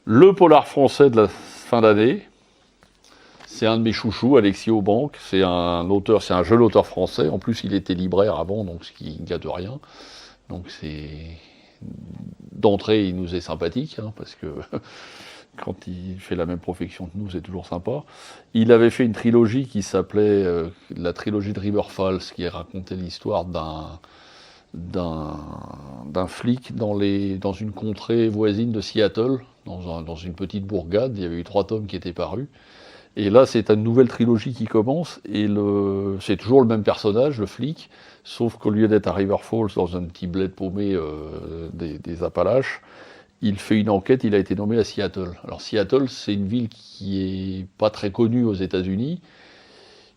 Le polar français de la fin d'année, c'est un de mes chouchous, Alexis Aubanque. C'est un auteur, c'est un jeune auteur français. En plus, il était libraire avant, donc ce qui ne gâte rien. Donc c'est d'entrée, il nous est sympathique, hein, parce que quand il fait la même profession que nous, c'est toujours sympa. Il avait fait une trilogie qui s'appelait la trilogie de River Falls, qui racontait l'histoire d'un flic dans une contrée voisine de Seattle, dans une petite bourgade. Il y avait eu 3 tomes qui étaient parus. Et là, c'est une nouvelle trilogie qui commence, et c'est toujours le même personnage, le flic, sauf qu'au lieu d'être à River Falls, dans un petit bled paumé des Appalaches, il fait une enquête, il a été nommé à Seattle. Alors Seattle, c'est une ville qui est pas très connue aux États-Unis,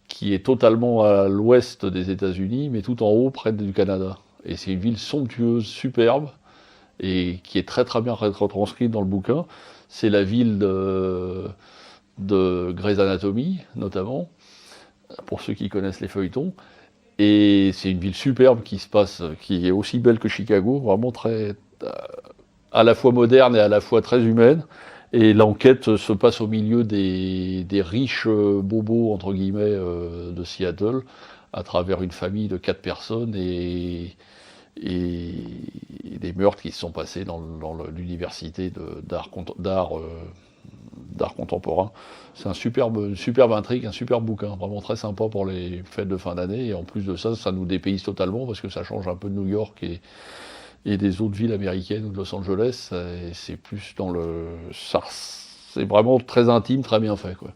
qui est totalement à l'ouest des États-Unis, mais tout en haut, près du Canada. Et c'est une ville somptueuse, superbe, et qui est très très bien retranscrite dans le bouquin. C'est la ville de Grey's Anatomy, notamment, pour ceux qui connaissent les feuilletons. Et c'est une ville superbe qui est aussi belle que Chicago, vraiment très, à la fois moderne et à la fois très humaine. Et l'enquête se passe au milieu des riches bobos, entre guillemets, de Seattle, à travers une famille de 4 personnes et des meurtres qui se sont passés dans l'université d'art contemporain. C'est une superbe intrigue, un superbe bouquin, vraiment très sympa pour les fêtes de fin d'année. Et en plus de ça, ça nous dépayse totalement parce que ça change un peu de New York et des autres villes américaines ou de Los Angeles. C'est plus dans c'est vraiment très intime, très bien fait, quoi.